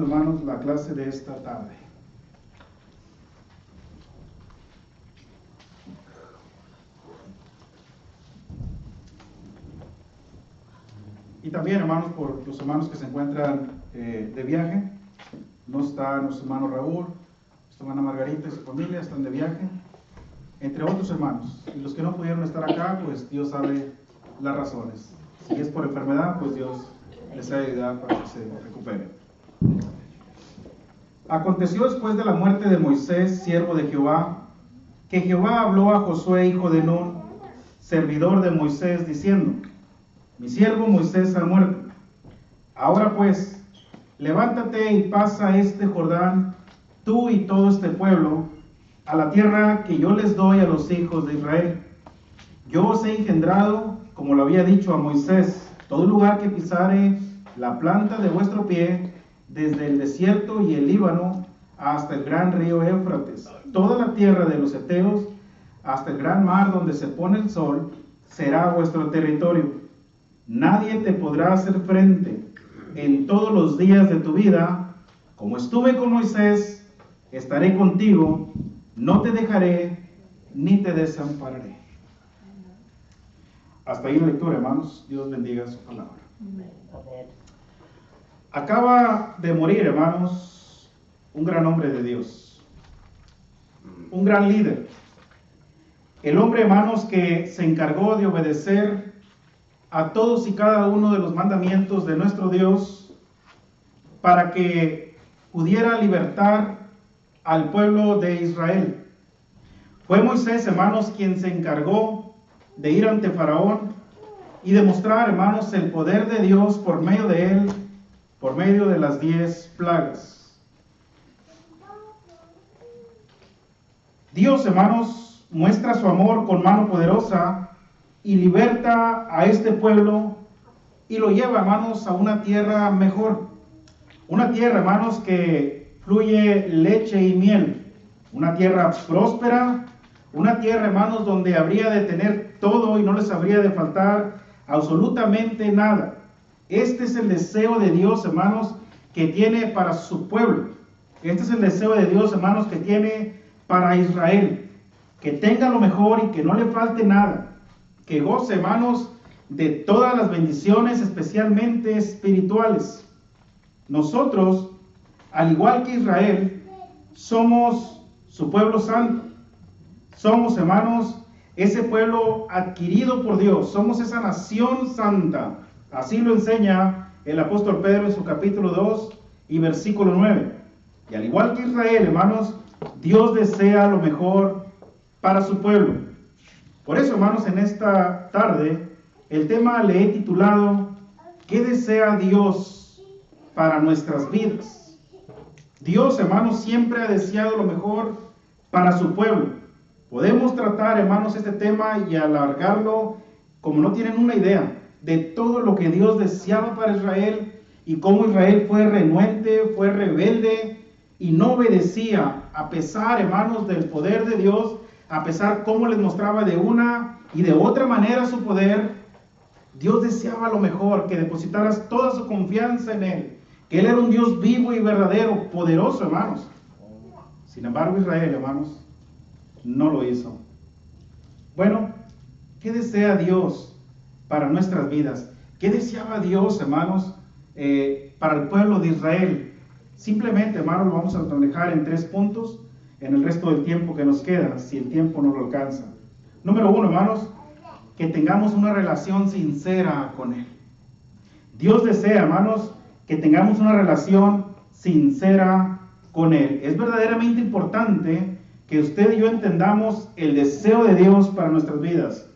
Hermanos, la clase de esta tarde. Y también, hermanos, por los hermanos que se encuentran de viaje. No está nuestro hermano Raúl, nuestra hermana Margarita y su familia están de viaje, entre otros hermanos. Y los que no pudieron estar acá, pues Dios sabe las razones. Si es por enfermedad, pues Dios les ha ayudado para que se recuperen. Aconteció después de la muerte de Moisés, siervo de Jehová, que Jehová habló a Josué, hijo de Nun, servidor de Moisés, diciendo: Mi siervo Moisés ha muerto. Ahora pues, levántate y pasa este Jordán, tú y todo este pueblo, a la tierra que yo les doy a los hijos de Israel. Yo os he engendrado, como lo había dicho a Moisés, todo lugar que pisare la planta de vuestro pie, desde el desierto y el Líbano hasta el gran río Éufrates, toda la tierra de los heteos, hasta el gran mar donde se pone el sol, será vuestro territorio. Nadie te podrá hacer frente en todos los días de tu vida. Como estuve con Moisés, estaré contigo, no te dejaré ni te desampararé. Hasta ahí la lectura, hermanos. Dios bendiga su palabra. Acaba de morir, hermanos, un gran hombre de Dios, un gran líder. El hombre, hermanos, que se encargó de obedecer a todos y cada uno de los mandamientos de nuestro Dios para que pudiera libertar al pueblo de Israel. Fue Moisés, hermanos, quien se encargó de ir ante Faraón y demostrar, hermanos, el poder de Dios por medio de él, por medio de las 10 plagas. Dios, hermanos, muestra su amor con mano poderosa y liberta a este pueblo y lo lleva, hermanos, a una tierra mejor. Una tierra, hermanos, que fluye leche y miel. Una tierra próspera. Una tierra, hermanos, donde habría de tener todo y no les habría de faltar absolutamente nada. Este es el deseo de Dios, hermanos, que tiene para su pueblo. Este es el deseo de Dios, hermanos, que tiene para Israel. Que tenga lo mejor y que no le falte nada. Que goce, hermanos, de todas las bendiciones, especialmente espirituales. Nosotros, al igual que Israel, somos su pueblo santo. Somos, hermanos, ese pueblo adquirido por Dios. Somos esa nación santa. Así lo enseña el apóstol Pedro en su capítulo 2 y versículo 9. Y al igual que Israel, hermanos, Dios desea lo mejor para su pueblo. Por eso, hermanos, en esta tarde, el tema le he titulado: ¿qué desea Dios para nuestras vidas? Dios, hermanos, siempre ha deseado lo mejor para su pueblo. Podemos tratar, hermanos, este tema y alargarlo como no tienen una idea de todo lo que Dios deseaba para Israel y cómo Israel fue renuente, fue rebelde y no obedecía, a pesar, hermanos, del poder de Dios, a pesar cómo les mostraba de una y de otra manera su poder. Dios deseaba lo mejor, que depositaras toda su confianza en Él, que Él era un Dios vivo y verdadero, poderoso, hermanos. Sin embargo, Israel, hermanos, no lo hizo. Bueno, ¿qué desea Dios para nuestras vidas? ¿Qué deseaba Dios, hermanos, para el pueblo de Israel? Simplemente, hermanos, lo vamos a manejar en 3 puntos en el resto del tiempo que nos queda, si el tiempo no lo alcanza. Número 1, hermanos, que tengamos una relación sincera con Él. Dios desea, hermanos, que tengamos una relación sincera con Él. Es verdaderamente importante que usted y yo entendamos el deseo de Dios para nuestras vidas.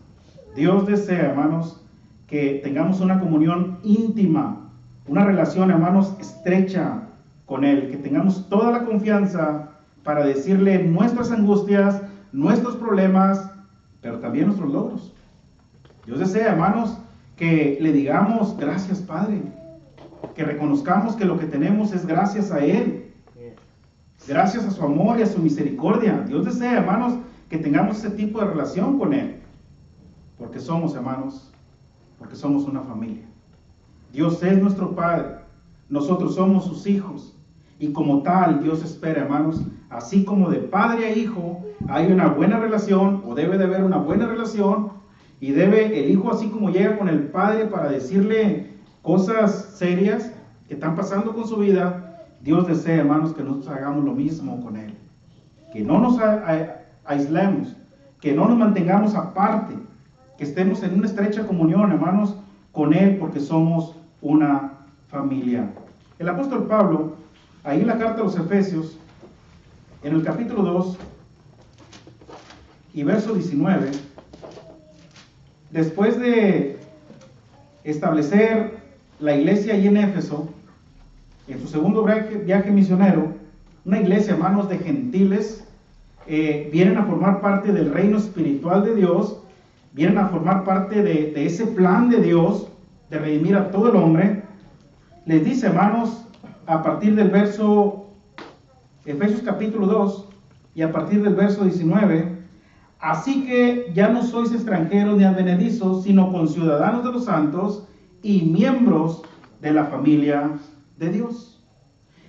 Dios desea, hermanos, que tengamos una comunión íntima, una relación, hermanos, estrecha con Él, que tengamos toda la confianza para decirle nuestras angustias, nuestros problemas, pero también nuestros logros. Dios desea, hermanos, que le digamos: gracias, Padre, que reconozcamos que lo que tenemos es gracias a Él, gracias a su amor y a su misericordia. Dios desea, hermanos, que tengamos ese tipo de relación con Él, porque somos, hermanos, porque somos una familia. Dios es nuestro Padre, nosotros somos sus hijos, Y como tal, Dios espera, hermanos, así como de padre a hijo hay una buena relación, o debe de haber una buena relación, y debe el hijo, así como llega con el padre para decirle cosas serias que están pasando con su vida, Dios desea, hermanos, que nosotros hagamos lo mismo con él. Que no nos aislemos, que no nos mantengamos aparte, que estemos en una estrecha comunión, hermanos, con él, porque somos una familia. El apóstol Pablo, ahí en la carta a los Efesios, en el capítulo 2 y verso 19, después de establecer la iglesia allí en Éfeso, en su segundo viaje misionero, una iglesia, hermanos, de gentiles, vienen a formar parte del reino espiritual de Dios, vienen a formar parte de ese plan de Dios de redimir a todo el hombre. Les dice, hermanos, a partir del verso, Efesios capítulo 2, y a partir del verso 19, así que ya no sois extranjeros ni advenedizos, sino conciudadanos de los santos y miembros de la familia de Dios.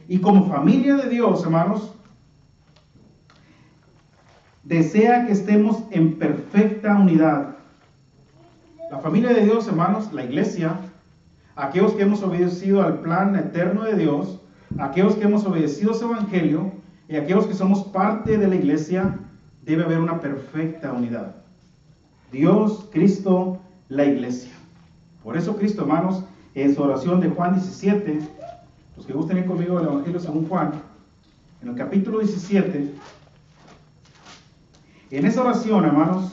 Y como familia de Dios, hermanos, desea que estemos en perfecta unidad. La familia de Dios, hermanos, la iglesia, aquellos que hemos obedecido al plan eterno de Dios, aquellos que hemos obedecido a su evangelio y aquellos que somos parte de la iglesia, debe haber una perfecta unidad. Dios, Cristo, la iglesia. Por eso Cristo, hermanos, en su oración de Juan 17, los que gusten ir conmigo al Evangelio según Juan, en el capítulo 17, en esa oración, hermanos,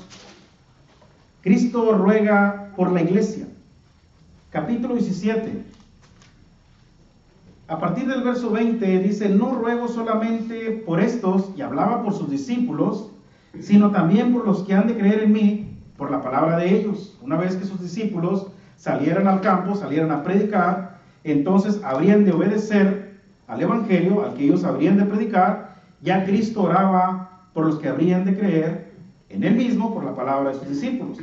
Cristo ruega por la iglesia. Capítulo 17. A partir del verso 20 dice, no ruego solamente por estos, y hablaba por sus discípulos, sino también por los que han de creer en mí, por la palabra de ellos. Una vez que sus discípulos salieran al campo, salieran a predicar, entonces habrían de obedecer al evangelio, al que ellos habrían de predicar. Ya Cristo oraba por los que habrían de creer en él mismo, por la palabra de sus discípulos.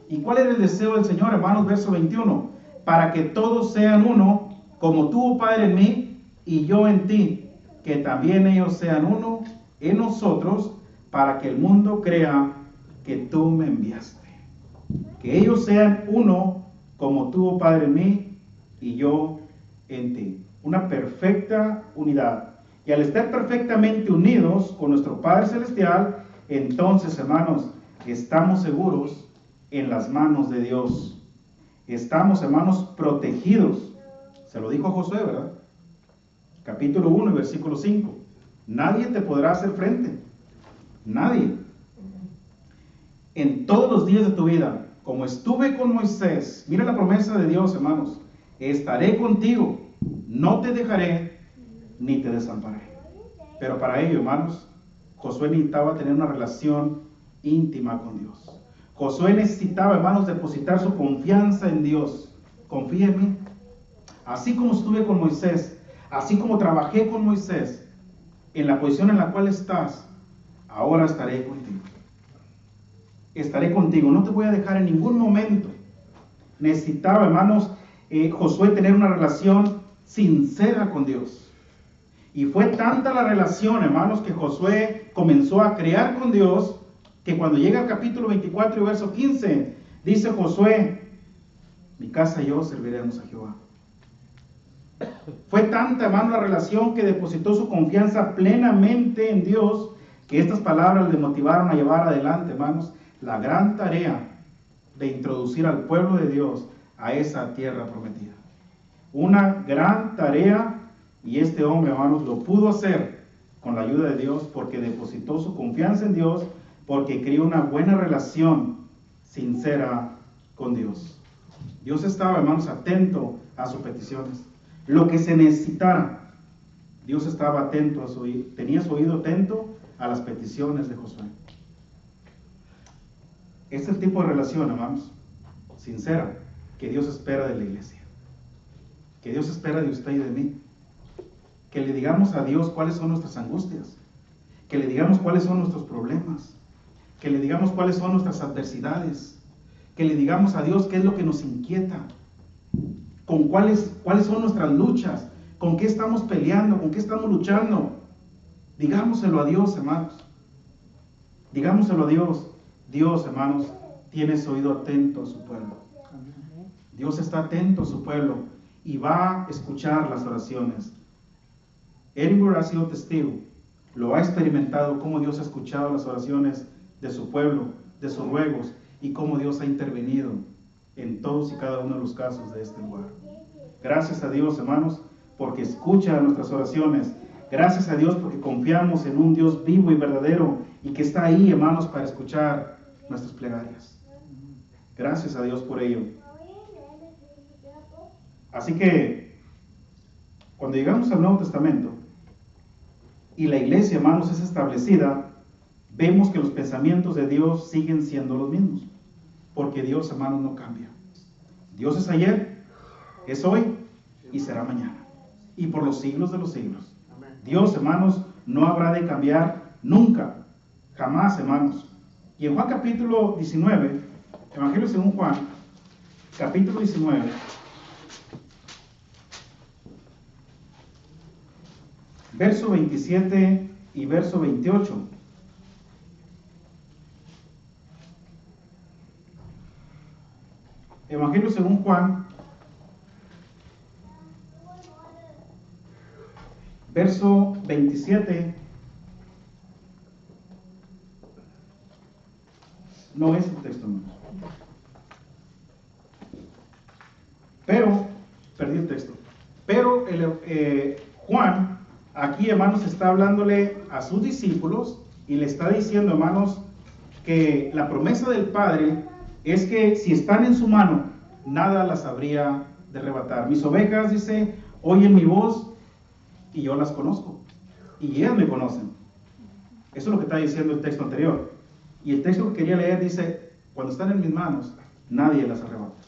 ¿Y cuál era el deseo del Señor, hermanos? Verso 21, para que todos sean uno, como tú, Padre, en mí y yo en ti, que también ellos sean uno en nosotros, para que el mundo crea que tú me enviaste. Que ellos sean uno, como tú, Padre, en mí y yo en ti. Una perfecta unidad. Y al estar perfectamente unidos con nuestro Padre Celestial, entonces, hermanos, estamos seguros en las manos de Dios. Estamos, hermanos, protegidos. Se lo dijo Josué, ¿verdad? Capítulo 1, versículo 5. Nadie te podrá hacer frente. Nadie. En todos los días de tu vida, como estuve con Moisés, mira la promesa de Dios, hermanos, estaré contigo, no te dejaré ni te desampararé. Pero para ello, hermanos, Josué necesitaba tener una relación íntima con Dios. Josué necesitaba, hermanos, depositar su confianza en Dios. Confía en mí. Así como estuve con Moisés, así como trabajé con Moisés, en la posición en la cual estás, ahora estaré contigo. Estaré contigo, no te voy a dejar en ningún momento. Necesitaba, hermanos, Josué tener una relación sincera con Dios. Y fue tanta la relación, hermanos, que Josué comenzó a crear con Dios, que cuando llega al capítulo 24 y verso 15, dice Josué, mi casa y yo serviremos a Jehová. Fue tanta, hermano, la relación que depositó su confianza plenamente en Dios, que estas palabras le motivaron a llevar adelante, hermanos, la gran tarea de introducir al pueblo de Dios a esa tierra prometida. Una gran tarea, y este hombre, hermanos, lo pudo hacer con la ayuda de Dios porque depositó su confianza en Dios, porque creó una buena relación sincera con Dios. Dios estaba, hermanos, atento a sus peticiones. Lo que se necesitara, Dios estaba atento a su oído, tenía su oído atento a las peticiones de Josué. Este es el tipo de relación, hermanos, sincera, que Dios espera de la iglesia. Que Dios espera de usted y de mí. Que le digamos a Dios cuáles son nuestras angustias. Que le digamos cuáles son nuestros problemas. Que le digamos cuáles son nuestras adversidades. Que le digamos a Dios qué es lo que nos inquieta. Con cuáles son nuestras luchas. ¿Con qué estamos peleando? ¿Con qué estamos luchando? Digámoselo a Dios, hermanos. Digámoselo a Dios. Dios, hermanos, tiene su oído atento a su pueblo. Dios está atento a su pueblo y va a escuchar las oraciones. Edward ha sido testigo, lo ha experimentado, cómo Dios ha escuchado las oraciones de su pueblo, de sus ruegos, y cómo Dios ha intervenido en todos y cada uno de los casos de este lugar. Gracias a Dios, hermanos, porque escucha nuestras oraciones. Gracias a Dios porque confiamos en un Dios vivo y verdadero y que está ahí, hermanos, para escuchar nuestras plegarias. Gracias a Dios por ello. Así que, cuando llegamos al Nuevo Testamento y la iglesia, hermanos, es establecida, vemos que los pensamientos de Dios siguen siendo los mismos. Porque Dios, hermanos, no cambia. Dios es ayer, es hoy y será mañana. Y por los siglos de los siglos. Dios, hermanos, no habrá de cambiar nunca. Jamás, hermanos. Y en Juan capítulo 19, Evangelio según Juan, capítulo 19, verso 27 y verso 28. Evangelio según Juan, verso 27. No es el texto, hermanos. Pero, perdí el texto. Pero Juan, aquí, hermanos, está hablándole a sus discípulos y le está diciendo, hermanos, que la promesa del Padre es que si están en su mano, nada las habría de arrebatar. Mis ovejas, dice, oyen mi voz y yo las conozco. Y ellas me conocen. Eso es lo que está diciendo el texto anterior. Y el texto que quería leer dice, cuando están en mis manos, nadie las arrebata.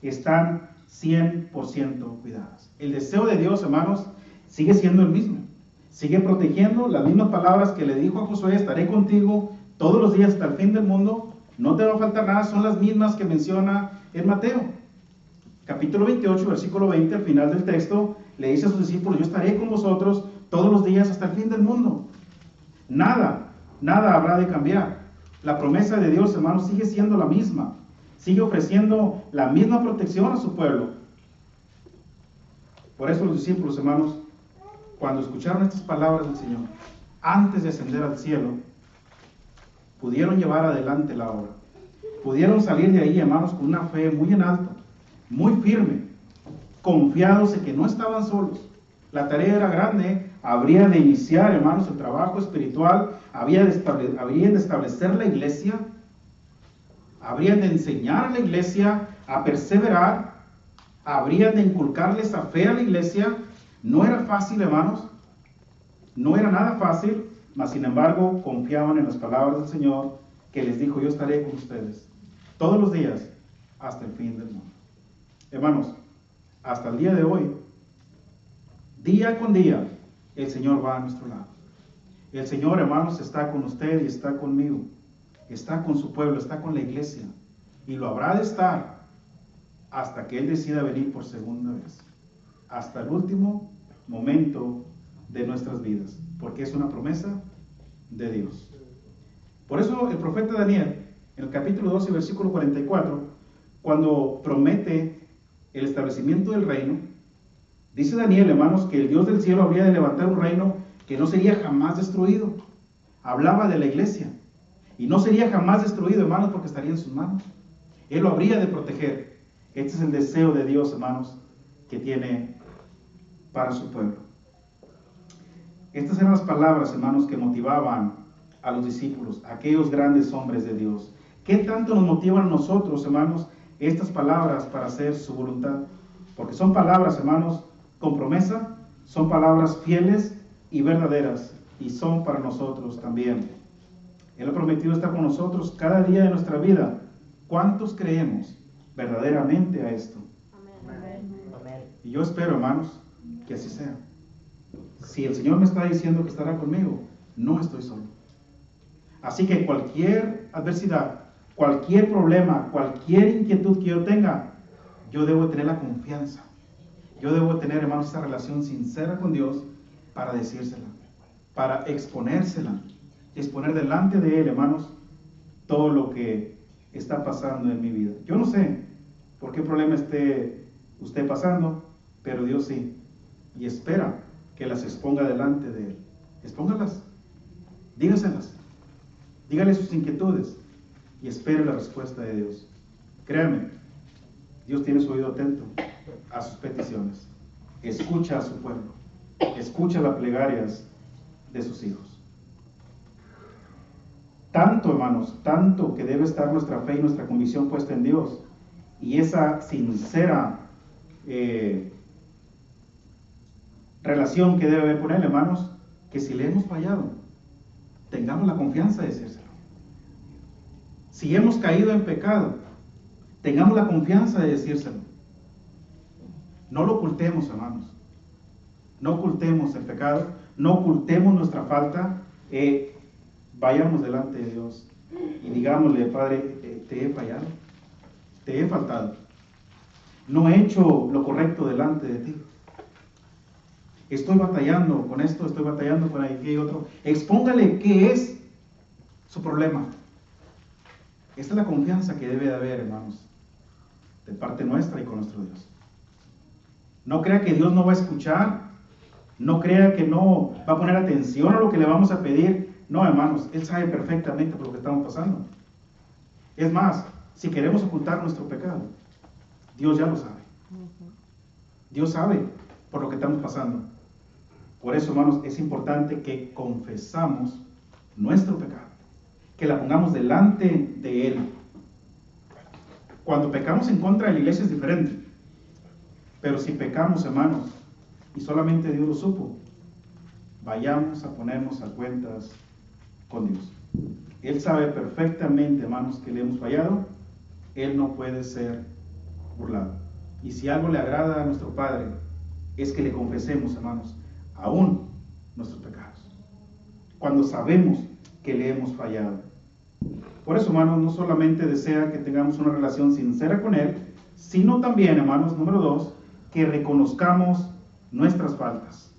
Están 100% cuidadas. El deseo de Dios, hermanos, sigue siendo el mismo. Sigue protegiendo las mismas palabras que le dijo a Josué, estaré contigo todos los días hasta el fin del mundo. No te va a faltar nada, son las mismas que menciona en Mateo. Capítulo 28, versículo 20, al final del texto, le dice a sus discípulos, yo estaré con vosotros todos los días hasta el fin del mundo. Nada habrá de cambiar. La promesa de Dios, hermanos, sigue siendo la misma. Sigue ofreciendo la misma protección a su pueblo. Por eso los discípulos, hermanos, cuando escucharon estas palabras del Señor, antes de ascender al cielo, pudieron llevar adelante la obra. Pudieron salir de ahí, hermanos, con una fe muy en alto, muy firme, confiados en que no estaban solos. La tarea era grande, habría de iniciar, hermanos, el trabajo espiritual, habrían de establecer la iglesia, habrían de enseñar a la iglesia a perseverar, habrían de inculcarle esa fe a la iglesia. No era fácil, hermanos, no era nada fácil, mas sin embargo confiaban en las palabras del Señor, que les dijo, yo estaré con ustedes todos los días hasta el fin del mundo. Hermanos, hasta el día de hoy, día con día, el Señor va a nuestro lado. El Señor, hermanos, está con usted y está conmigo. Está con su pueblo, está con la iglesia. Y lo habrá de estar hasta que Él decida venir por segunda vez. Hasta el último momento de nuestras vidas. Porque es una promesa de Dios. Por eso el profeta Daniel, en el capítulo 12, versículo 44, cuando promete el establecimiento del reino, dice Daniel, hermanos, que el Dios del cielo habría de levantar un reino que no sería jamás destruido. Hablaba de la iglesia. Y no sería jamás destruido, hermanos, porque estaría en sus manos. Él lo habría de proteger. Este es el deseo de Dios, hermanos, que tiene para su pueblo. Estas eran las palabras, hermanos, que motivaban a los discípulos, a aquellos grandes hombres de Dios. ¿Qué tanto nos motivan a nosotros, hermanos, estas palabras para hacer su voluntad? Porque son palabras, hermanos, con promesa, son palabras fieles y verdaderas, y son para nosotros también. Él ha prometido estar con nosotros cada día de nuestra vida. ¿Cuántos creemos verdaderamente a esto? Amén. Y yo espero, hermanos, que así sea. Si el Señor me está diciendo que estará conmigo, no estoy solo. Así que cualquier adversidad, cualquier problema, cualquier inquietud que yo tenga, yo debo tener la confianza. Yo debo tener, hermanos, esta relación sincera con Dios para decírsela, para exponérsela, exponer delante de Él, hermanos, todo lo que está pasando en mi vida. Yo no sé por qué problema esté usted pasando, pero Dios sí, y espera que las exponga delante de Él. Expóngalas, dígaselas, dígale sus inquietudes y espere la respuesta de Dios. Créanme, Dios tiene su oído atento a sus peticiones. Escucha a su pueblo, escucha las plegarias de sus hijos. Tanto, hermanos, tanto que debe estar nuestra fe y nuestra convicción puesta en Dios, y esa sincera relación que debe haber con Él, hermanos, que si le hemos fallado, tengamos la confianza de decírselo. Si hemos caído en pecado, tengamos la confianza de decírselo. No lo ocultemos, hermanos. No ocultemos el pecado, no ocultemos nuestra falta. Vayamos delante de Dios y digámosle: Padre, te he fallado, te he faltado. No he hecho lo correcto delante de ti. Estoy batallando con esto, estoy batallando con aquello y otro. Expóngale qué es su problema. Esta es la confianza que debe de haber, hermanos, de parte nuestra y con nuestro Dios. No crea que Dios no va a escuchar, no crea que no va a poner atención a lo que le vamos a pedir. No, hermanos, Él sabe perfectamente por lo que estamos pasando. Es más, si queremos ocultar nuestro pecado, Dios ya lo sabe. Dios sabe por lo que estamos pasando. Por eso, hermanos, es importante que confesamos nuestro pecado, que la pongamos delante de Él. Cuando pecamos en contra de la iglesia es diferente. Pero si pecamos, hermanos, y solamente Dios lo supo, vayamos a ponernos a cuentas con Dios. Él sabe perfectamente, hermanos, que le hemos fallado. Él no puede ser burlado. Y si algo le agrada a nuestro Padre, es que le confesemos, hermanos, aún nuestros pecados, cuando sabemos que le hemos fallado. Por eso, hermanos, no solamente desea que tengamos una relación sincera con Él, sino también, hermanos, número 2, que reconozcamos nuestras faltas.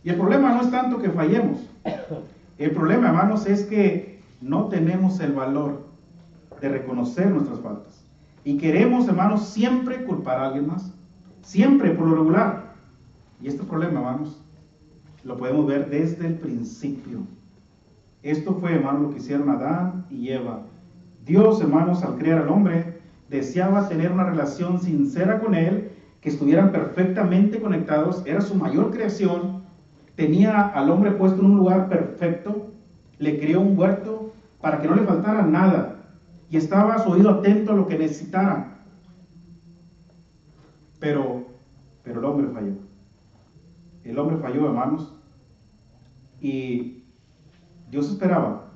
Y el problema no es tanto que fallemos. El problema, hermanos, es que no tenemos el valor de reconocer nuestras faltas. Y queremos, hermanos, siempre culpar a alguien más. Siempre, por lo regular. Y este problema, hermanos, lo podemos ver desde el principio. Esto fue, hermanos, lo que hicieron Adán y Eva. Dios, hermanos, al crear al hombre, deseaba tener una relación sincera con Él, que estuvieran perfectamente conectados. Era su mayor creación. Tenía al hombre puesto en un lugar perfecto. Le creó un huerto para que no le faltara nada. Y estaba a su oído atento a lo que necesitara. Pero el hombre falló. El hombre falló, hermanos. Y Dios esperaba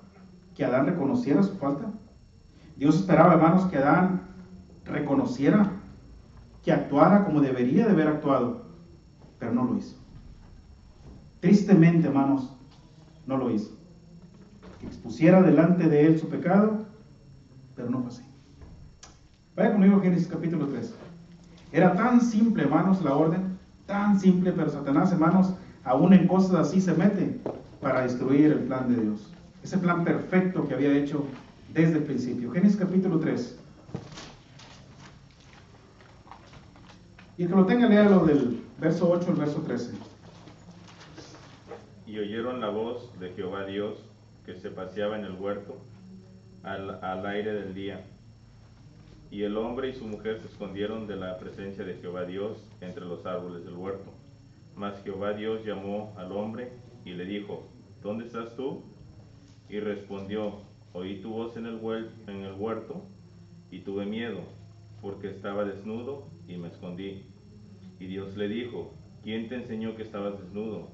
que Adán reconociera su falta. Dios esperaba, hermanos, que Adán reconociera, que actuara como debería de haber actuado, pero no lo hizo. Tristemente, hermanos, no lo hizo. Que expusiera delante de él su pecado, pero no fue así. Vaya conmigo a Génesis capítulo 3. Era tan simple, hermanos, la orden, tan simple, pero Satanás, hermanos, aún en cosas así se mete para destruir el plan de Dios. Ese plan perfecto que había hecho desde el principio. Génesis capítulo 3. Y el que lo tenga, léalo del verso 8 al verso 13. Y oyeron la voz de Jehová Dios, que se paseaba en el huerto al aire del día. Y el hombre y su mujer se escondieron de la presencia de Jehová Dios entre los árboles del huerto. Mas Jehová Dios llamó al hombre y le dijo: ¿Dónde estás tú? Y respondió: Oí tu voz en el huerto, y tuve miedo, porque estaba desnudo y me escondí. Y Dios le dijo: ¿Quién te enseñó que estabas desnudo?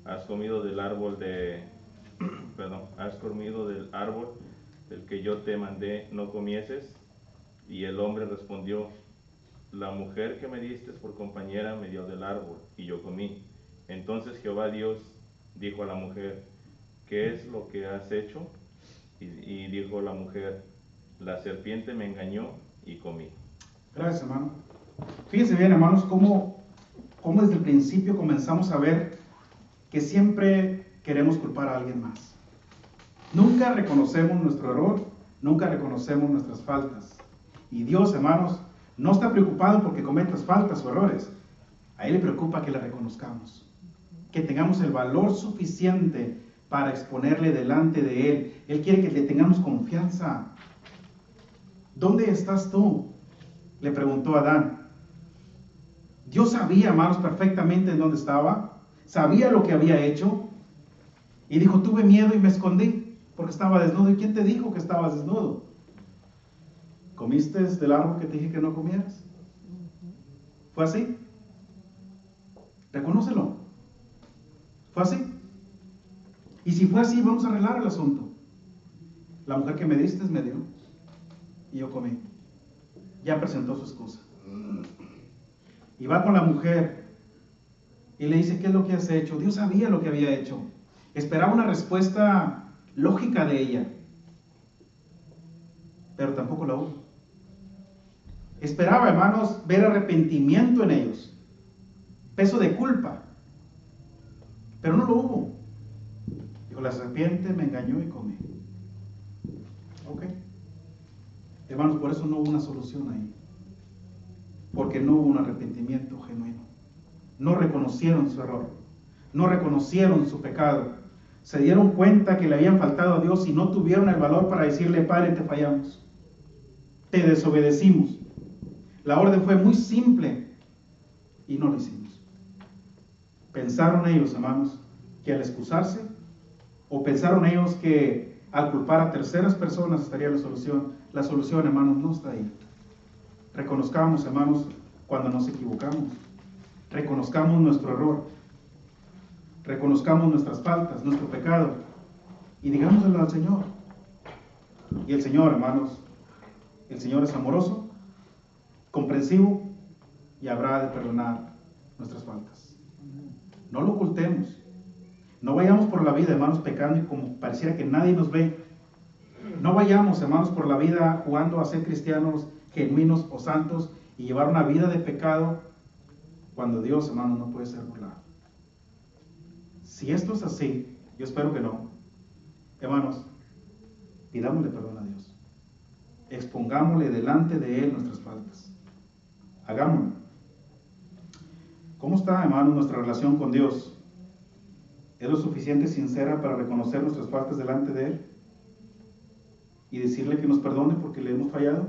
¿Has comido del árbol del que yo te mandé no comieses? Y el hombre respondió: La mujer que me diste por compañera me dio del árbol, y yo comí. Entonces Jehová Dios dijo a la mujer: ¿Qué es lo que has hecho? Y dijo la mujer: La serpiente me engañó y comí. Gracias, hermano. Fíjense bien, hermanos, cómo desde el principio comenzamos a ver que siempre queremos culpar a alguien más. Nunca reconocemos nuestro error, nunca reconocemos nuestras faltas. Y Dios, hermanos, no está preocupado porque cometas faltas o errores. A Él le preocupa que la reconozcamos, que tengamos el valor suficiente para exponerle delante de Él. Él quiere que le tengamos confianza. ¿Dónde estás tú?, le preguntó Adán. Dios sabía, hermanos, perfectamente en dónde estaba, sabía lo que había hecho, y dijo, tuve miedo y me escondí, porque estaba desnudo. ¿Y quién te dijo que estabas desnudo? ¿Comiste del árbol que te dije que no comieras? ¿Fue así? Reconócelo. ¿Fue así? Y si fue así, vamos a arreglar el asunto. La mujer que me diste me dio, y yo comí. Ya presentó su excusa. Y va con la mujer y le dice, ¿qué es lo que has hecho? Dios sabía lo que había hecho. Esperaba una respuesta lógica de ella, pero tampoco la hubo. Esperaba, hermanos, ver arrepentimiento en ellos, peso de culpa, pero no lo hubo. Dijo, la serpiente me engañó y comí. Ok. Hermanos, por eso no hubo una solución ahí, porque no hubo un arrepentimiento genuino. No reconocieron su error, no reconocieron su pecado, se dieron cuenta que le habían faltado a Dios y no tuvieron el valor para decirle, Padre, te fallamos, te desobedecimos. La orden fue muy simple y no lo hicimos. Pensaron ellos, hermanos, que al excusarse, o pensaron ellos que al culpar a terceras personas estaría la solución. La solución, hermanos, no está ahí. Reconozcamos, hermanos, cuando nos equivocamos. Reconozcamos nuestro error. Reconozcamos nuestras faltas, nuestro pecado, y digámoslo al Señor. Y el Señor, hermanos, el Señor es amoroso, comprensivo, y habrá de perdonar nuestras faltas. No lo ocultemos. No vayamos por la vida, hermanos, pecando y como pareciera que nadie nos ve. No vayamos, hermanos, por la vida jugando a ser cristianos genuinos o santos y llevar una vida de pecado cuando Dios, hermanos, no puede ser burlado. Si esto es así, yo espero que no, hermanos, pidámosle perdón a Dios. Expongámosle delante de Él nuestras faltas. Hagámoslo. ¿Cómo está, hermanos, nuestra relación con Dios? ¿Es lo suficiente sincera para reconocer nuestras faltas delante de Él? Y decirle que nos perdone porque le hemos fallado,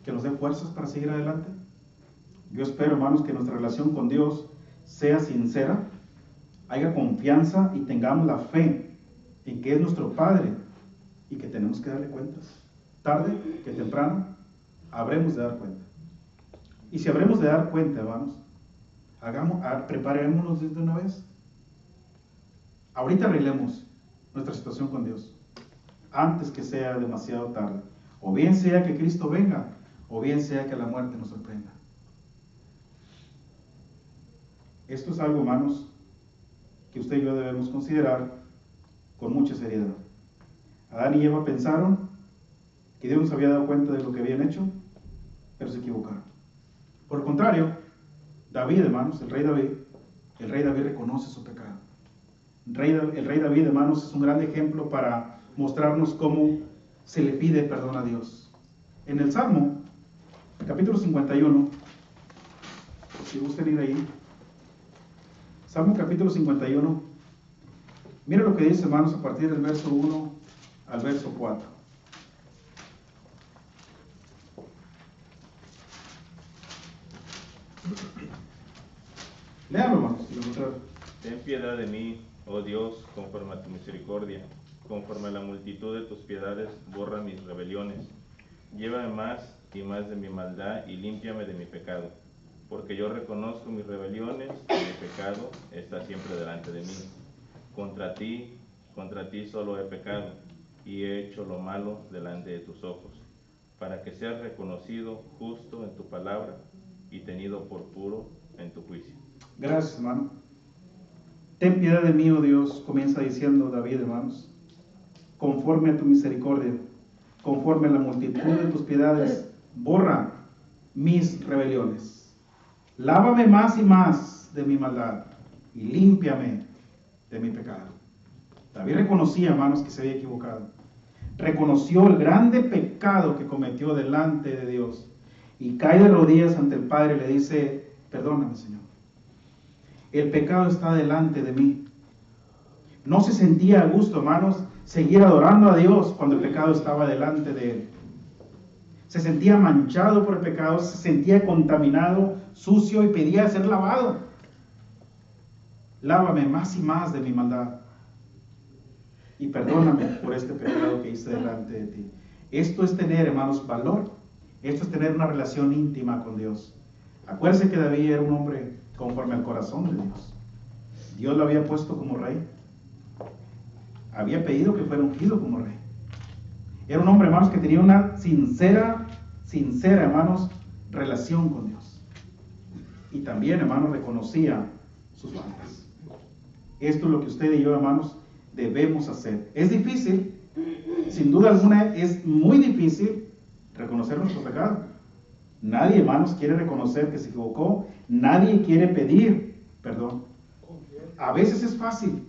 que nos dé fuerzas para seguir adelante. Yo espero, hermanos, que nuestra relación con Dios sea sincera, haya confianza y tengamos la fe en que es nuestro Padre y que tenemos que darle cuentas. Tarde que temprano habremos de dar cuenta. Y si habremos de dar cuenta, hermanos, preparémonos desde una vez. Ahorita arreglemos nuestra situación con Dios, antes que sea demasiado tarde. O bien sea que Cristo venga, o bien sea que la muerte nos sorprenda. Esto es algo, hermanos, que usted y yo debemos considerar con mucha seriedad. Adán y Eva pensaron que Dios nos había dado cuenta de lo que habían hecho, pero se equivocaron. Por el contrario, David, hermanos, el rey David reconoce su pecado. El rey David, hermanos, es un gran ejemplo para mostrarnos cómo se le pide perdón a Dios. En el Salmo, capítulo 51, si gusten ir ahí, Salmo capítulo 51, mira lo que dice, hermanos, a partir del verso 1 al verso 4. Léalo, hermanos, si lo encontraron. Ten piedad de mí, oh Dios, conforme a tu misericordia, conforme a la multitud de tus piedades, borra mis rebeliones. Llévame más y más de mi maldad y límpiame de mi pecado, porque yo reconozco mis rebeliones y mi pecado está siempre delante de mí. Contra ti solo he pecado y he hecho lo malo delante de tus ojos, para que seas reconocido justo en tu palabra y tenido por puro en tu juicio. Gracias, hermano. Ten piedad de mí, oh Dios, comienza diciendo David, hermanos, conforme a tu misericordia, conforme a la multitud de tus piedades, borra mis rebeliones. Lávame más y más de mi maldad y límpiame de mi pecado. David reconocía, hermanos, que se había equivocado. Reconoció el grande pecado que cometió delante de Dios y cae de rodillas ante el Padre y le dice: perdóname, Señor. El pecado está delante de mí. No se sentía a gusto, hermanos, seguir adorando a Dios cuando el pecado estaba delante de él. Se sentía manchado por el pecado, se sentía contaminado, sucio y pedía ser lavado. Lávame más y más de mi maldad y perdóname por este pecado que hice delante de ti. Esto es tener, hermanos, valor. Esto es tener una relación íntima con Dios. Acuérdense que David era un hombre conforme al corazón de Dios. Dios lo había puesto como rey. Había pedido que fuera ungido como rey. Era un hombre, hermanos, que tenía una sincera, hermanos, relación con Dios. Y también, hermanos, reconocía sus faltas. Esto es lo que usted y yo, hermanos, debemos hacer. Es difícil, sin duda alguna, es muy difícil reconocer nuestro pecado. Nadie, hermanos, quiere reconocer que se equivocó. Nadie quiere pedir perdón. A veces es fácil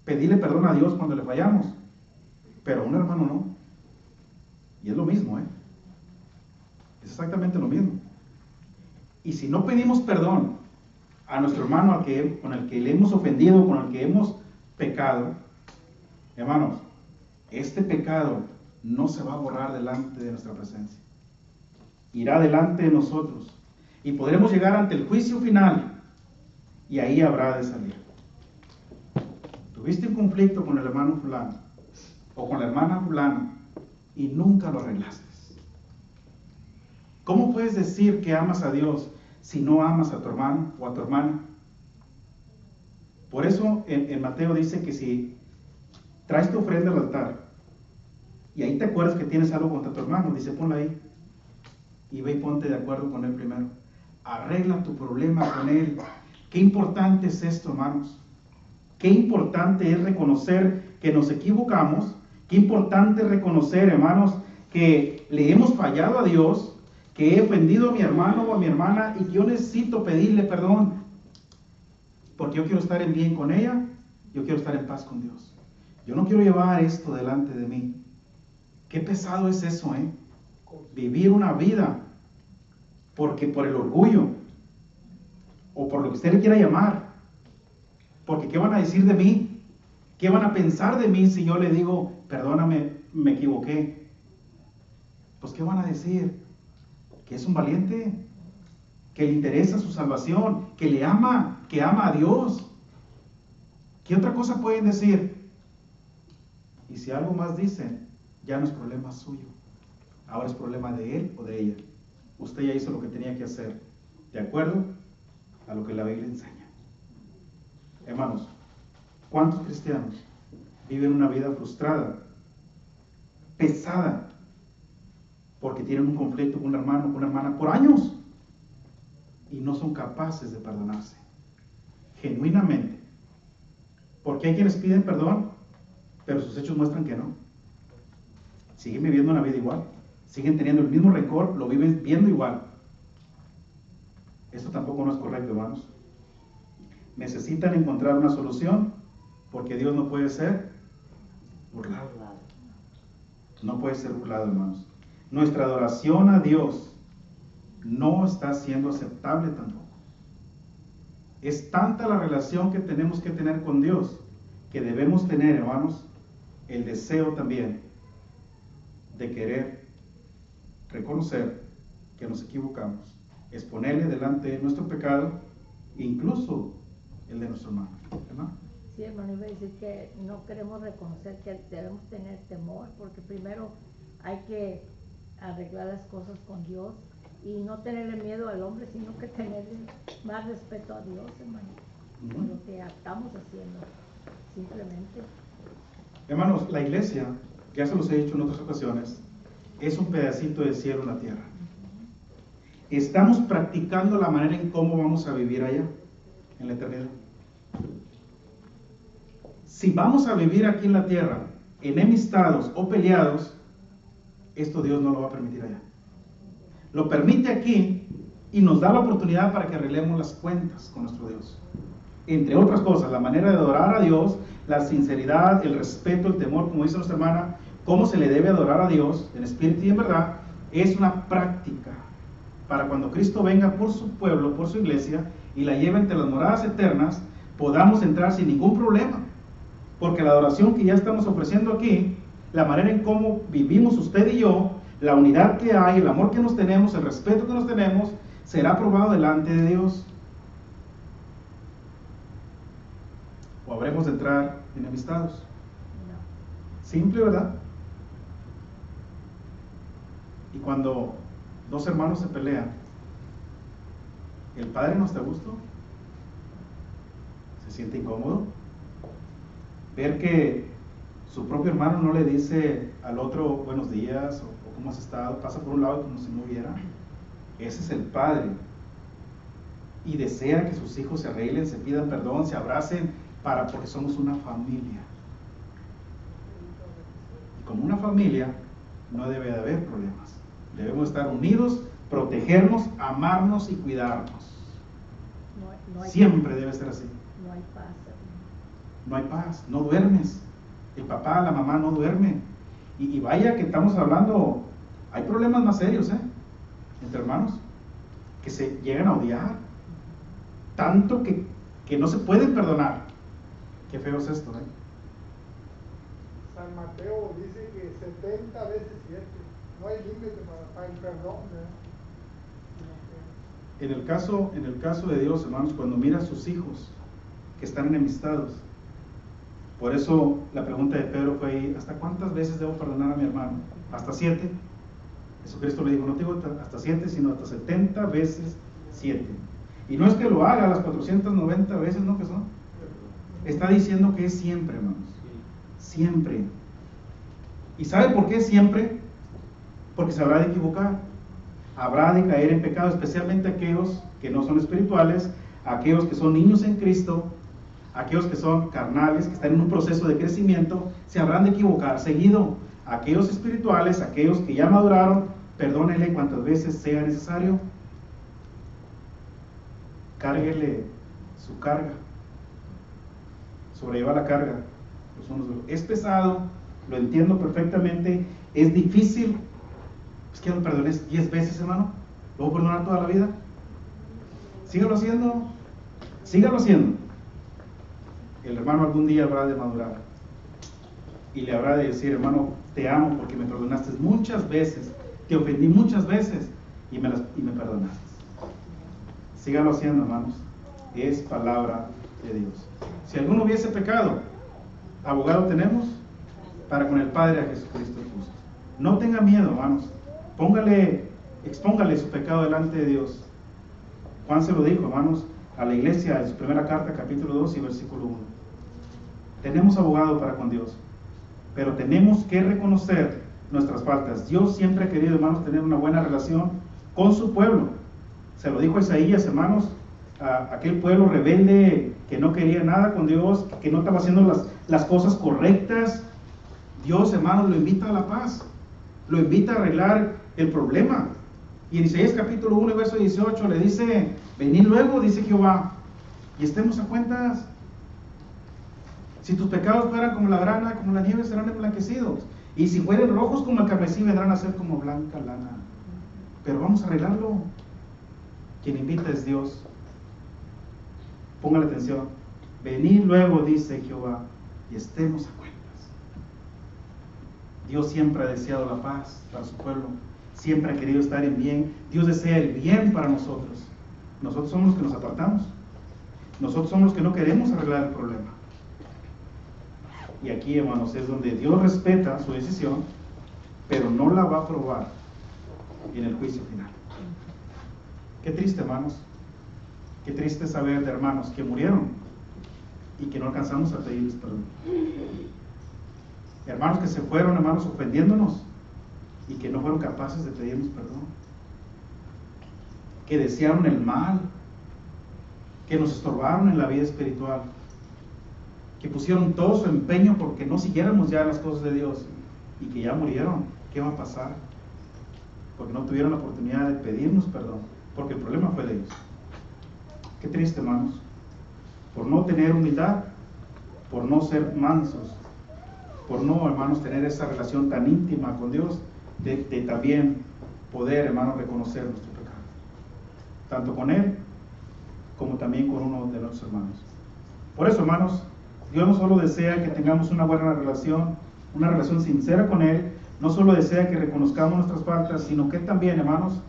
pedirle perdón a Dios cuando le fallamos, pero a un hermano no. Y es lo mismo, es exactamente lo mismo. Y si no pedimos perdón a nuestro hermano con el que le hemos ofendido, con el que hemos pecado, hermanos, este pecado no se va a borrar delante de nuestra presencia. Irá delante de nosotros y podremos llegar ante el juicio final y ahí habrá de salir. Tuviste un conflicto con el hermano fulano o con la hermana fulana y nunca lo arreglaste. ¿Cómo puedes decir que amas a Dios si no amas a tu hermano o a tu hermana? Por eso en Mateo dice que si traes tu ofrenda al altar y ahí te acuerdas que tienes algo contra tu hermano, dice: ponla ahí y ve y ponte de acuerdo con él primero. Arregla tu problema con él. Qué importante es esto, hermanos. Qué importante es reconocer que nos equivocamos. Qué importante es reconocer, hermanos, que le hemos fallado a Dios, que he ofendido a mi hermano o a mi hermana y que yo necesito pedirle perdón. Porque yo quiero estar en bien con ella, yo quiero estar en paz con Dios. Yo no quiero llevar esto delante de mí. Qué pesado es eso, vivir una vida porque por el orgullo o por lo que usted le quiera llamar. Porque ¿qué van a decir de mí? ¿Qué van a pensar de mí si yo le digo: perdóname, me equivoqué? Pues ¿qué van a decir? Que es un valiente, que le interesa su salvación, que le ama, que ama a Dios. ¿Qué otra cosa pueden decir? Y si algo más dicen, ya no es problema suyo. Ahora es problema de él o de ella. Usted ya hizo lo que tenía que hacer, de acuerdo a lo que la Biblia enseña. Hermanos, ¿cuántos cristianos viven una vida frustrada, pesada, porque tienen un conflicto con un hermano o con una hermana por años y no son capaces de perdonarse genuinamente? Porque hay quienes piden perdón, pero sus hechos muestran que no. Siguen viviendo una vida igual, siguen teniendo el mismo rencor, lo viven viendo igual. Esto tampoco no es correcto, hermanos. Necesitan encontrar una solución, porque Dios no puede ser burlado. No puede ser burlado, hermanos. Nuestra adoración a Dios no está siendo aceptable tampoco. Es tanta la relación que tenemos que tener con Dios, que debemos tener, hermanos, el deseo también de querer reconocer que nos equivocamos, exponerle delante de nuestro pecado, incluso el de nuestro hermano. ¿Hermano? Sí, hermano, iba a decir que no queremos reconocer que debemos tener temor, porque primero hay que arreglar las cosas con Dios y no tenerle miedo al hombre, sino que tenerle más respeto a Dios, hermano, por lo que estamos haciendo, simplemente. Hermanos, la iglesia, ya se los he dicho en otras ocasiones, es un pedacito de cielo en la tierra. Estamos practicando la manera en cómo vamos a vivir allá, en la eternidad. Si vamos a vivir aquí en la tierra enemistados o peleados, esto Dios no lo va a permitir allá. lo permite aquí y nos da la oportunidad para que arreglemos las cuentas con nuestro Dios. Entre otras cosas, la manera de adorar a Dios, la sinceridad, el respeto, el temor, como dice nuestra hermana, cómo se le debe adorar a Dios en espíritu y en verdad, es una práctica para cuando Cristo venga por su pueblo, por su iglesia, y la lleve entre las moradas eternas, podamos entrar sin ningún problema. Porque la adoración que ya estamos ofreciendo aquí, la manera en cómo vivimos usted y yo, la unidad que hay, el amor que nos tenemos, el respeto que nos tenemos, será probado delante de Dios. ¿O habremos de entrar enemistados? No. Simple, ¿verdad? Y cuando dos hermanos se pelean, ¿el padre no está a gusto? ¿Se siente incómodo? Ver que su propio hermano no le dice al otro buenos días o cómo has estado, pasa por un lado como si no hubiera. Ese es el padre. Y desea que sus hijos se arreglen, se pidan perdón, se abracen, porque somos una familia. Y como una familia no debe de haber problemas. Debemos estar unidos, protegernos, amarnos y cuidarnos. Siempre debe ser así. No hay paz. No hay paz, no duermes. El papá, la mamá no duermen. Y vaya que estamos hablando, hay problemas más serios, entre hermanos, que se llegan a odiar, tanto que no se pueden perdonar. Qué feo es esto, San Mateo dice que 70 veces 7. No hay límite para el perdón, En el caso de Dios, hermanos, cuando mira a sus hijos que están enemistados, por eso la pregunta de Pedro fue ahí, ¿hasta cuántas veces debo perdonar a mi hermano? ¿Hasta 7? Jesucristo le dijo, no te digo hasta 7, sino hasta 70 veces 7. Y no es que lo haga las 490 veces, ¿no? Que son. Está diciendo que es siempre, hermanos. Siempre. ¿Y sabe por qué siempre? Porque se habrá de equivocar. Habrá de caer en pecado, especialmente aquellos que no son espirituales, aquellos que son niños en Cristo, aquellos que son carnales, que están en un proceso de crecimiento, se habrán de equivocar seguido. Aquellos espirituales, aquellos que ya maduraron, perdónenle cuantas veces sea necesario. Cárguele su carga. Sobrelleva la carga. Es pesado, lo entiendo perfectamente, es difícil. Pues que lo perdones 10 veces, hermano. ¿Lo voy a perdonar toda la vida? Sígalo haciendo. Sígalo haciendo. El hermano algún día habrá de madurar y le habrá de decir, hermano, te amo porque me perdonaste muchas veces, te ofendí muchas veces y me perdonaste. Sígalo haciendo, hermanos. Es palabra de Dios. Si alguno hubiese pecado, abogado tenemos para con el Padre a Jesucristo el justo. No tenga miedo, hermanos. Expóngale su pecado delante de Dios. Juan se lo dijo, hermanos, a la iglesia en su primera carta, capítulo 2 y versículo 1. Tenemos abogado para con Dios, pero tenemos que reconocer nuestras faltas. Dios siempre ha querido, hermanos, tener una buena relación con su pueblo. Se lo dijo a Isaías, hermanos, a aquel pueblo rebelde que no quería nada con Dios, que no estaba haciendo las cosas correctas. Dios, hermanos, lo invita a la paz, lo invita a arreglar el problema. Y en Isaías capítulo 1 y verso 18 le dice, venid luego, dice Jehová, y estemos a cuentas. Si tus pecados fueran como la grana, como la nieve, serán emblanquecidos. Y si fueren rojos como el carmesí, vendrán a ser como blanca lana. Pero vamos a arreglarlo. Quien invita es Dios. Póngale atención. Venid luego, dice Jehová, y estemos a cuentas. Dios siempre ha deseado la paz para su pueblo. Siempre ha querido estar en bien. Dios desea el bien para nosotros. Nosotros somos los que nos apartamos. Nosotros somos los que no queremos arreglar el problema. Y aquí, hermanos, es donde Dios respeta su decisión, pero no la va a aprobar en el juicio final. Qué triste, hermanos. Qué triste saber de hermanos que murieron y que no alcanzamos a pedirles perdón. Hermanos que se fueron, hermanos, ofendiéndonos y que no fueron capaces de pedirnos perdón. Que desearon el mal, que nos estorbaron en la vida espiritual, que pusieron todo su empeño porque no siguiéramos ya las cosas de Dios y que ya murieron. ¿Qué va a pasar? porque no tuvieron la oportunidad de pedirnos perdón, porque el problema fue de ellos. Qué triste, hermanos, por no tener humildad, por no ser mansos, por no, hermanos, tener esa relación tan íntima con Dios, de también poder, hermanos, reconocer nuestro pecado, tanto con Él como también con uno de nuestros hermanos. Por eso, hermanos, Dios no solo desea que tengamos una buena relación, una relación sincera con Él, no solo desea que reconozcamos nuestras faltas, sino que también, hermanos,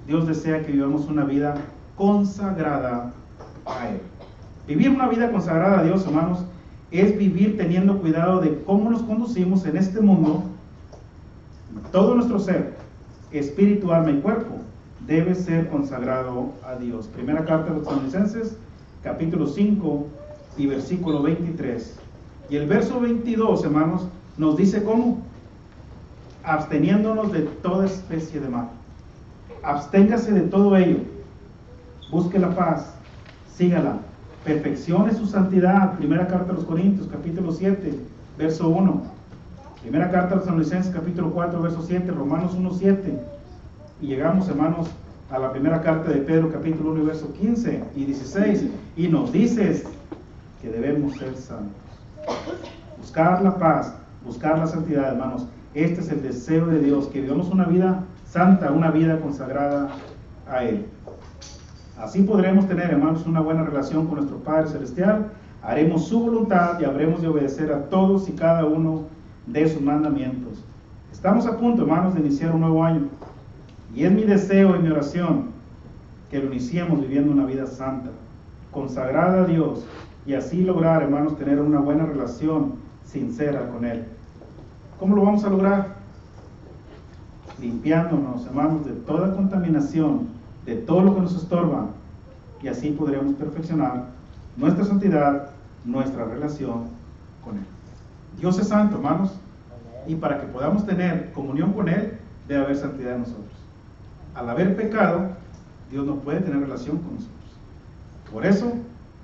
Dios desea que vivamos una vida consagrada a Él. Vivir una vida consagrada a Dios, hermanos, es vivir teniendo cuidado de cómo nos conducimos en este mundo. Todo nuestro ser, espíritu, alma y cuerpo, debe ser consagrado a Dios. Primera carta de los Tesalonicenses, capítulo 5 y versículo 23. Y el verso 22, hermanos, nos dice cómo: absteniéndonos de toda especie de mal. Absténgase de todo ello. Busque la paz, sígala. Perfeccione su santidad. Primera carta a los Corintios, capítulo 7, verso 1. Primera carta a los Tesalonicenses, capítulo 4, verso 7. Romanos 1, 7. Y llegamos, hermanos, a la primera carta de Pedro, capítulo 1, verso 15 y 16. Y nos dices que debemos ser santos. Buscar la paz, buscar la santidad, hermanos. Este es el deseo de Dios, que vivamos una vida santa, una vida consagrada a Él. Así podremos tener, hermanos, una buena relación con nuestro Padre Celestial, haremos su voluntad y habremos de obedecer a todos y cada uno de sus mandamientos. Estamos a punto, hermanos, de iniciar un nuevo año, y es mi deseo y mi oración que lo iniciemos viviendo una vida santa, consagrada a Dios, y así lograr, hermanos, tener una buena relación sincera con Él. ¿Cómo lo vamos a lograr? Limpiándonos, hermanos, de toda contaminación, de todo lo que nos estorba, y así podremos perfeccionar nuestra santidad, nuestra relación con Él. Dios es santo, hermanos, y para que podamos tener comunión con Él, debe haber santidad en nosotros. Al haber pecado, Dios no puede tener relación con nosotros.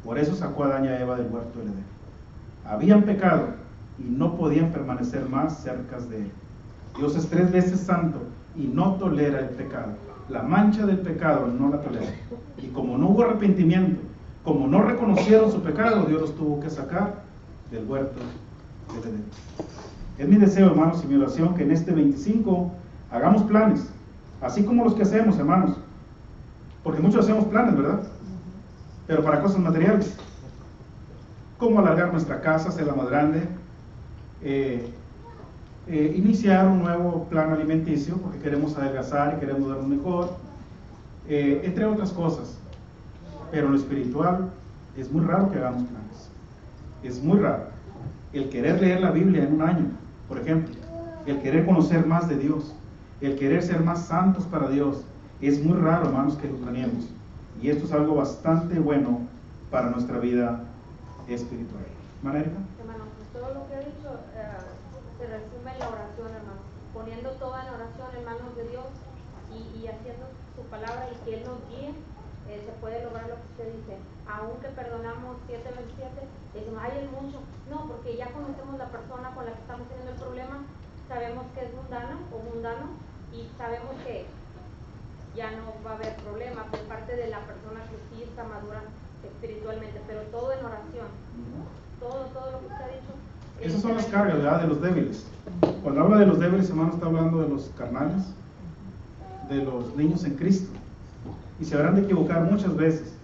Por eso sacó a Adán y a Eva del huerto del Edén. Habían pecado y no podían permanecer más cerca de Él. Dios es 3 veces santo y no tolera el pecado. La mancha del pecado no la tolera. Y como no hubo arrepentimiento, como no reconocieron su pecado, Dios los tuvo que sacar del huerto del Edén. Es mi deseo, hermanos, y mi oración que en este 25 hagamos planes, así como los que hacemos, hermanos, porque muchos hacemos planes, ¿verdad? Pero para cosas materiales, como alargar nuestra casa, hacerla más grande, iniciar un nuevo plan alimenticio porque queremos adelgazar y queremos dar un mejor, entre otras cosas. Pero en lo espiritual es muy raro que hagamos planes. Es muy raro. El querer leer la Biblia en un año, por ejemplo, el querer conocer más de Dios, el querer ser más santos para Dios, es muy raro, hermanos, que lo planeemos. Y esto es algo bastante bueno para nuestra vida espiritual. ¿Manérica? Hermano, pues todo lo que he dicho se resume en la oración, hermano. Poniendo toda la oración en manos de Dios y haciendo su palabra y que Él nos guíe, se puede lograr lo que usted dice. Aunque perdonamos 7 veces 7, decimos, ay, es mucho. No, porque ya conocemos la persona con la que estamos teniendo el problema, sabemos que es mundano o mundano y sabemos que ya no va a haber problema por parte de la persona que sí está madura espiritualmente, pero todo en oración. Todo lo que usted ha dicho. Esas son las cargas, ¿verdad?, de los débiles. Cuando habla de los débiles, hermano, está hablando de los carnales, de los niños en Cristo. Y se habrán de equivocar muchas veces.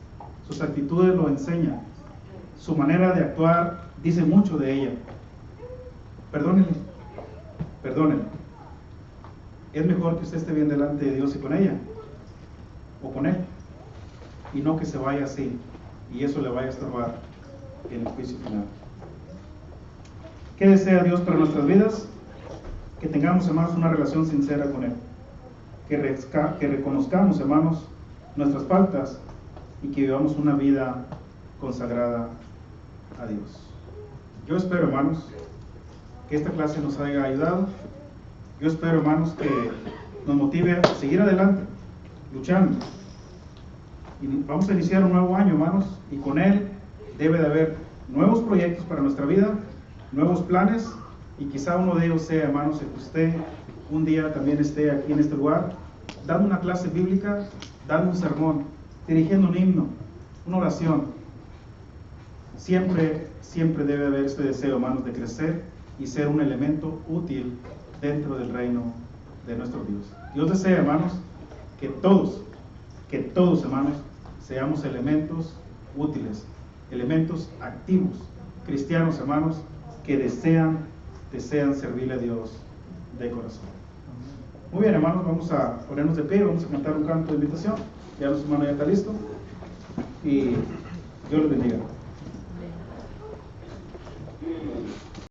Sus actitudes lo enseñan. Su manera de actuar dice mucho de ella. Perdónenle. Es mejor que usted esté bien delante de Dios y con ella, o con Él, y no que se vaya así, y eso le vaya a estorbar en el juicio final. ¿Qué desea Dios para nuestras vidas? Que tengamos, hermanos, una relación sincera con Él. Que reconozcamos, hermanos, nuestras faltas y que vivamos una vida consagrada a Dios. Yo espero, hermanos, que esta clase nos haya ayudado. Yo espero, hermanos, que nos motive a seguir adelante, luchando. Y vamos a iniciar un nuevo año, hermanos, y con él debe de haber nuevos proyectos para nuestra vida, nuevos planes, y quizá uno de ellos sea, hermanos, que usted un día también esté aquí en este lugar dando una clase bíblica, dando un sermón, dirigiendo un himno, una oración. Siempre debe haber este deseo, hermanos, de crecer y ser un elemento útil dentro del reino de nuestro Dios. Dios desea, hermanos, que todos, hermanos, seamos elementos útiles, elementos activos, cristianos, hermanos, que desean servirle a Dios de corazón. Muy bien, hermanos, vamos a ponernos de pie, vamos a cantar un canto de invitación. Ya nuestro hermano ya está listo y Dios los bendiga.